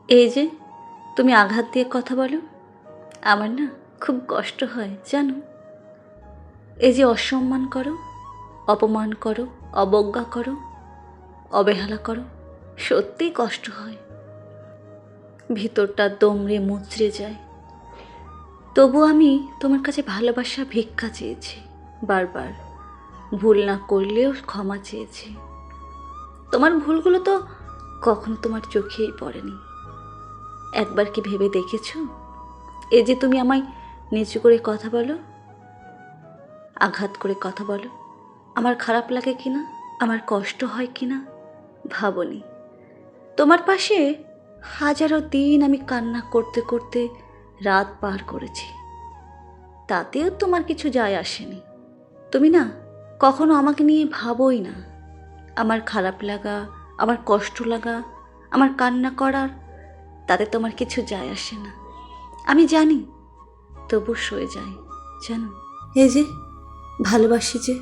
এই যে তুমি আঘাত দিয়ে কথা বলো, আমার না খুব কষ্ট হয় জানো। এই যে অসম্মান করো, অপমান করো, অবজ্ঞা করো, অবহেলা করো, সত্যিই কষ্ট হয়। ভিতরটা দমড়ে মুচড়ে যায়। তবু আমি তোমার কাছে ভালোবাসা ভিক্ষা চেয়েছি, বারবার ভুল না করলেও ক্ষমা চেয়েছি। তোমার ভুলগুলো তো কখনো তোমার চোখেই পড়েনি। একবার কি ভেবে দেখেছো, এই যে তুমি আমায় নিচু করে কথা বলো, আঘাত করে কথা বলো, আমার খারাপ লাগে কিনা, আমার কষ্ট হয় কিনা ভাবনি। তোমার পাশে হাজারো দিন আমি কান্না করতে করতে রাত পার করেছি, তাতেও তোমার কিছু যায় আসেনি। তুমি না কখনো আমাকে নিয়ে ভাবোই না। আমার খারাপ লাগা, আমার কষ্ট লাগা, আমার কান্না করার, তাতে তোমার কিছু যায় আসে না, আমি জানি। তবু সয়ে যায় জানো। এই যে ভালোবাসি যে